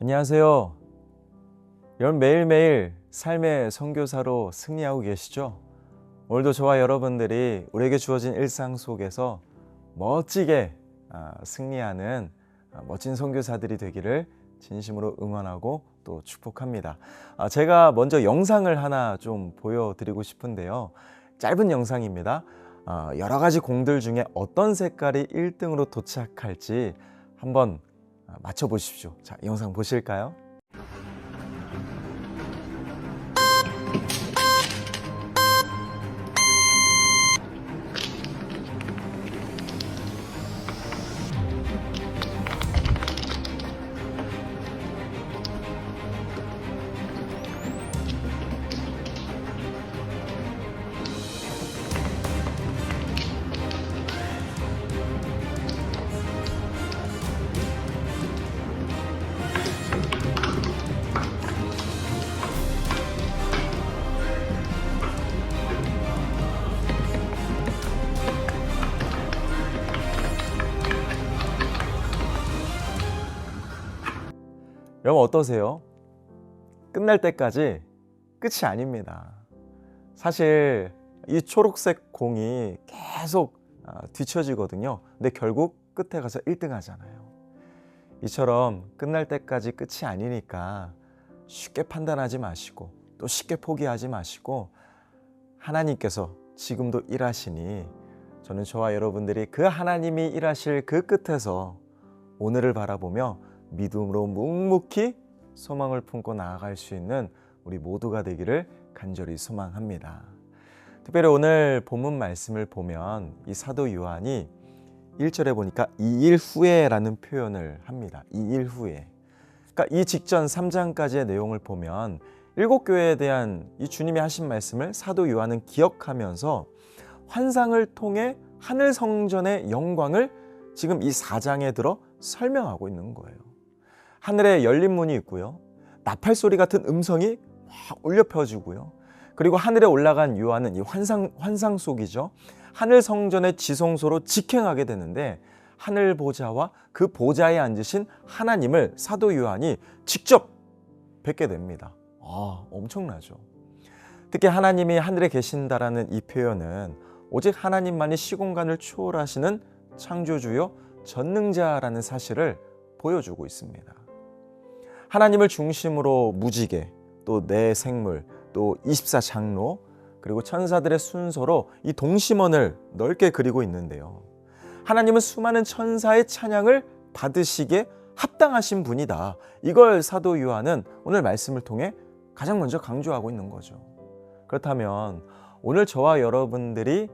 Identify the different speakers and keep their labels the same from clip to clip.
Speaker 1: 안녕하세요. 여러분 매일매일 삶의 선교사로 승리하고 계시죠? 오늘도 저와 여러분들이 우리에게 주어진 일상 속에서 멋지게 승리하는 멋진 선교사들이 되기를 진심으로 응원하고 또 축복합니다. 제가 먼저 영상을 하나 좀 보여드리고 싶은데요. 짧은 영상입니다. 여러 가지 공들 중에 어떤 색깔이 1등으로 도착할지 한번 맞춰보십시오. 자, 영상 보실까요? 여러분 어떠세요? 끝날 때까지 끝이 아닙니다. 사실 이 초록색 공이 계속 뒤처지거든요. 근데 결국 끝에 가서 1등 하잖아요. 이처럼 끝날 때까지 끝이 아니니까 쉽게 판단하지 마시고 또 쉽게 포기하지 마시고 하나님께서 지금도 일하시니 저는 저와 여러분들이 그 하나님이 일하실 그 끝에서 오늘을 바라보며 믿음으로 묵묵히 소망을 품고 나아갈 수 있는 우리 모두가 되기를 간절히 소망합니다. 특별히 오늘 본문 말씀을 보면 이 사도 요한이 1절에 보니까 2일 후에라는 표현을 합니다. 2일 후에. 그러니까 이 직전 3장까지의 내용을 보면 7교회에 대한 이 주님이 하신 말씀을 사도 요한은 기억하면서 환상을 통해 하늘 성전의 영광을 지금 이 4장에 들어 설명하고 있는 거예요. 하늘에 열린 문이 있고요. 나팔 소리 같은 음성이 막 울려 퍼지고요. 그리고 하늘에 올라간 요한은 이 환상 속이죠. 하늘 성전의 지성소로 직행하게 되는데 하늘 보좌와 그 보좌에 앉으신 하나님을 사도 요한이 직접 뵙게 됩니다. 엄청나죠. 특히 하나님이 하늘에 계신다라는 이 표현은 오직 하나님만이 시공간을 초월하시는 창조주요 전능자라는 사실을 보여주고 있습니다. 하나님을 중심으로 무지개, 또 내 생물, 또 24장로, 그리고 천사들의 순서로 이 동심원을 넓게 그리고 있는데요. 하나님은 수많은 천사의 찬양을 받으시기에 합당하신 분이다. 이걸 사도 요한은 오늘 말씀을 통해 가장 먼저 강조하고 있는 거죠. 그렇다면 오늘 저와 여러분들이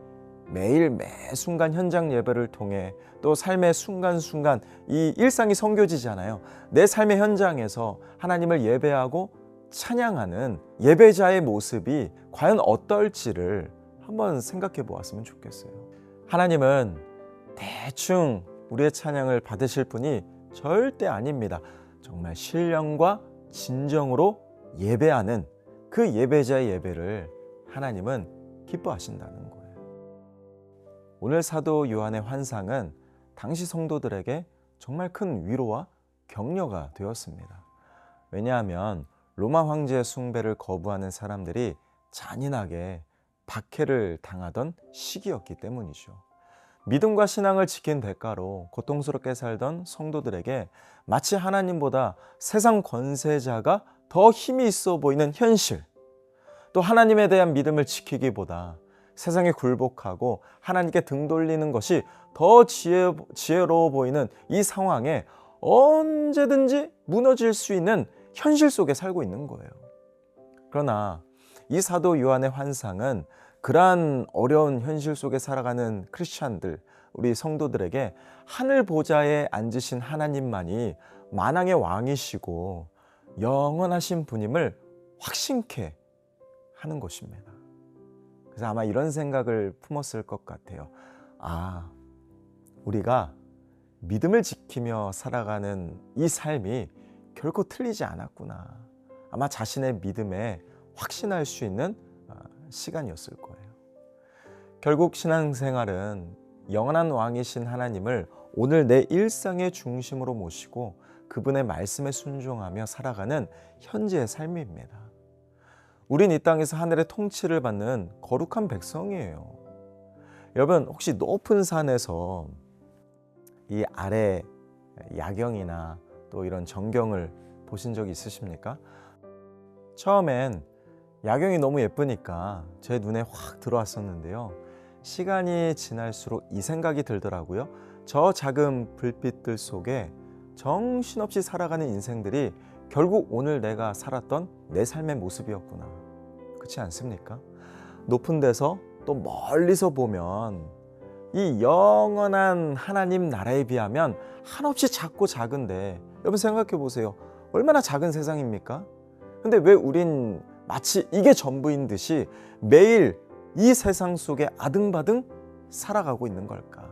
Speaker 1: 매일 매 순간 현장 예배를 통해 또 삶의 순간순간 이 일상이 선교지잖아요. 내 삶의 현장에서 하나님을 예배하고 찬양하는 예배자의 모습이 과연 어떨지를 한번 생각해 보았으면 좋겠어요. 하나님은 대충 우리의 찬양을 받으실 분이 절대 아닙니다. 정말 신령과 진정으로 예배하는 그 예배자의 예배를 하나님은 기뻐하신다는 거예요. 오늘 사도 요한의 환상은 당시 성도들에게 정말 큰 위로와 격려가 되었습니다. 왜냐하면 로마 황제의 숭배를 거부하는 사람들이 잔인하게 박해를 당하던 시기였기 때문이죠. 믿음과 신앙을 지킨 대가로 고통스럽게 살던 성도들에게 마치 하나님보다 세상 권세자가 더 힘이 있어 보이는 현실, 또 하나님에 대한 믿음을 지키기보다 세상에 굴복하고 하나님께 등 돌리는 것이 더 지혜로워 보이는 이 상황에 언제든지 무너질 수 있는 현실 속에 살고 있는 거예요. 그러나 이 사도 요한의 환상은 그러한 어려운 현실 속에 살아가는 크리스찬들, 우리 성도들에게 하늘 보좌에 앉으신 하나님만이 만왕의 왕이시고 영원하신 분임을 확신케 하는 것입니다. 그래서 아마 이런 생각을 품었을 것 같아요. 우리가 믿음을 지키며 살아가는 이 삶이 결코 틀리지 않았구나. 아마 자신의 믿음에 확신할 수 있는 시간이었을 거예요. 결국 신앙생활은 영원한 왕이신 하나님을 오늘 내 일상의 중심으로 모시고 그분의 말씀에 순종하며 살아가는 현재의 삶입니다. 우린 이 땅에서 하늘의 통치를 받는 거룩한 백성이에요. 여러분, 혹시 높은 산에서 이 아래 야경이나 또 이런 전경을 보신 적이 있으십니까? 처음엔 야경이 너무 예쁘니까 제 눈에 확 들어왔었는데요. 시간이 지날수록 이 생각이 들더라고요. 저 작은 불빛들 속에 정신없이 살아가는 인생들이 결국 오늘 내가 살았던 내 삶의 모습이었구나. 그렇지 않습니까? 높은 데서 또 멀리서 보면 이 영원한 하나님 나라에 비하면 한없이 작고 작은데, 여러분 생각해 보세요. 얼마나 작은 세상입니까? 근데 왜 우린 마치 이게 전부인 듯이 매일 이 세상 속에 아등바등 살아가고 있는 걸까?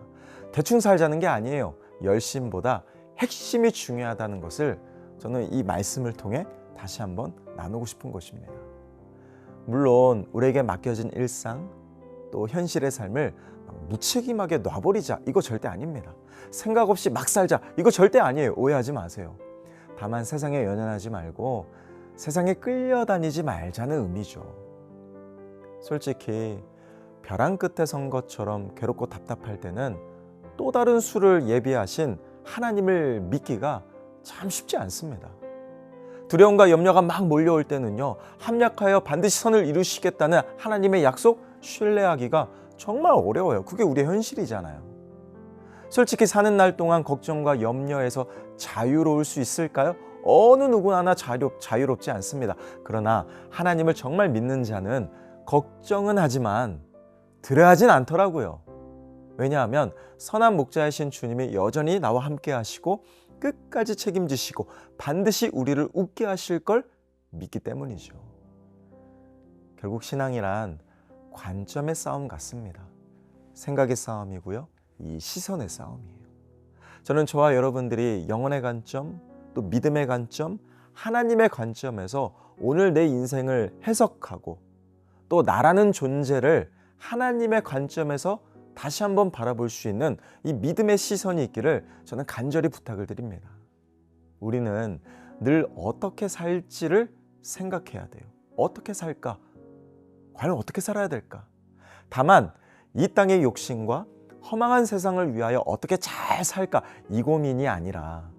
Speaker 1: 대충 살자는 게 아니에요. 열심보다 핵심이 중요하다는 것을 저는 이 말씀을 통해 다시 한번 나누고 싶은 것입니다. 물론 우리에게 맡겨진 일상 또 현실의 삶을 무책임하게 놔버리자, 이거 절대 아닙니다. 생각 없이 막 살자, 이거 절대 아니에요. 오해하지 마세요. 다만 세상에 연연하지 말고 세상에 끌려다니지 말자는 의미죠. 솔직히 벼랑 끝에 선 것처럼 괴롭고 답답할 때는 또 다른 수를 예비하신 하나님을 믿기가 참 쉽지 않습니다. 두려움과 염려가 막 몰려올 때는요, 합력하여 반드시 선을 이루시겠다는 하나님의 약속 신뢰하기가 정말 어려워요. 그게 우리의 현실이잖아요. 솔직히 사는 날 동안 걱정과 염려에서 자유로울 수 있을까요? 어느 누구나 자유롭지 않습니다. 그러나 하나님을 정말 믿는 자는 걱정은 하지만 두려워하진 않더라고요. 왜냐하면 선한 목자이신 주님이 여전히 나와 함께 하시고 끝까지 책임지시고 반드시 우리를 웃게 하실 걸 믿기 때문이죠. 결국 신앙이란 관점의 싸움 같습니다. 생각의 싸움이고요. 이 시선의 싸움이에요. 저는 저와 여러분들이 영혼의 관점, 또 믿음의 관점, 하나님의 관점에서 오늘 내 인생을 해석하고 또 나라는 존재를 하나님의 관점에서 다시 한번 바라볼 수 있는 이 믿음의 시선이 있기를 저는 간절히 부탁을 드립니다. 우리는 늘 어떻게 살지를 생각해야 돼요. 어떻게 살까? 과연 어떻게 살아야 될까? 다만 이 땅의 욕심과 허망한 세상을 위하여 어떻게 잘 살까? 이 고민이 아니라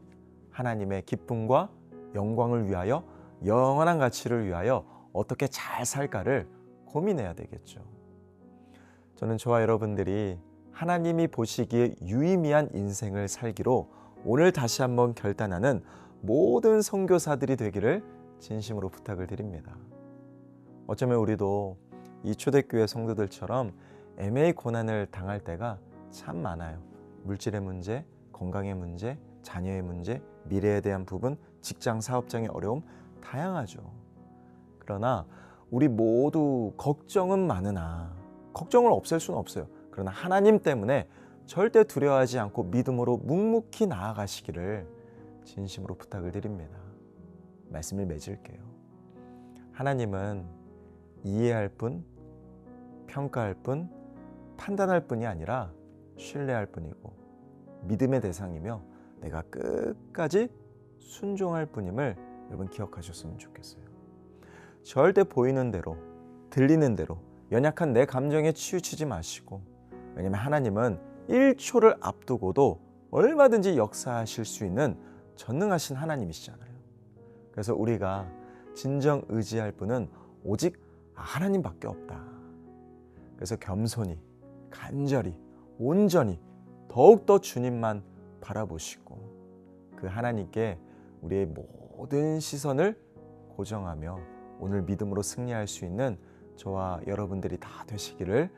Speaker 1: 하나님의 기쁨과 영광을 위하여, 영원한 가치를 위하여 어떻게 잘 살까를 고민해야 되겠죠. 저는 저와 여러분들이 하나님이 보시기에 유의미한 인생을 살기로 오늘 다시 한번 결단하는 모든 선교사들이 되기를 진심으로 부탁을 드립니다. 어쩌면 우리도 이 초대교회 성도들처럼 애매히 고난을 당할 때가 참 많아요. 물질의 문제, 건강의 문제, 자녀의 문제, 미래에 대한 부분, 직장 사업장의 어려움, 다양하죠. 그러나 우리 모두 걱정은 많으나 걱정을 없앨 수는 없어요. 그러나 하나님 때문에 절대 두려워하지 않고 믿음으로 묵묵히 나아가시기를 진심으로 부탁을 드립니다. 말씀을 맺을게요. 하나님은 이해할 뿐, 평가할 뿐, 판단할 뿐이 아니라 신뢰할 뿐이고 믿음의 대상이며 내가 끝까지 순종할 뿐임을 여러분 기억하셨으면 좋겠어요. 절대 보이는 대로, 들리는 대로 연약한 내 감정에 치우치지 마시고, 왜냐하면 하나님은 1초를 앞두고도 얼마든지 역사하실 수 있는 전능하신 하나님이시잖아요. 그래서 우리가 진정 의지할 분은 오직 하나님밖에 없다. 그래서 겸손히, 간절히, 온전히 더욱더 주님만 바라보시고 그 하나님께 우리의 모든 시선을 고정하며 오늘 믿음으로 승리할 수 있는 저와 여러분들이 다 되시기를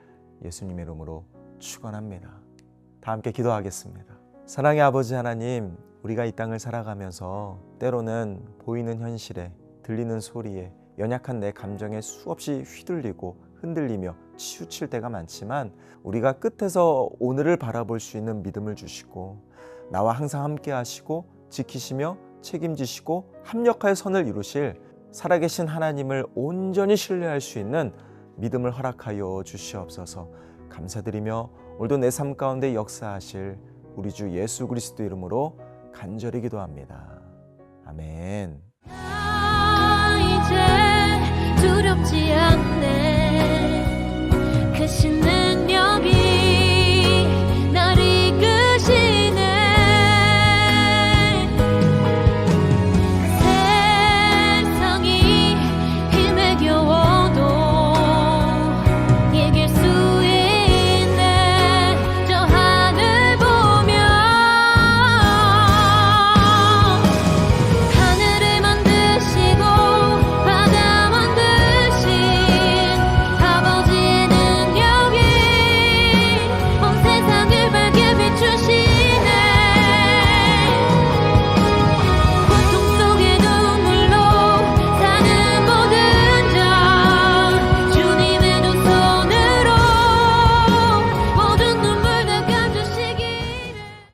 Speaker 1: 예수님의 이름으로 축원합니다. 다 함께 기도하겠습니다. 사랑의 아버지 하나님, 우리가 이 땅을 살아가면서 때로는 보이는 현실에, 들리는 소리에, 연약한 내 감정에 수없이 휘둘리고 흔들리며 치우칠 때가 많지만 우리가 끝에서 오늘을 바라볼 수 있는 믿음을 주시고 나와 항상 함께 하시고 지키시며 책임지시고 합력하여 선을 이루실 살아계신 하나님을 온전히 신뢰할 수 있는 믿음을 허락하여 주시옵소서. 감사드리며 오늘도 내 삶 가운데 역사하실 우리 주 예수 그리스도 이름으로 간절히 기도합니다. 아멘.
Speaker 2: 나 이제 두렵지 않네. 크신 능력이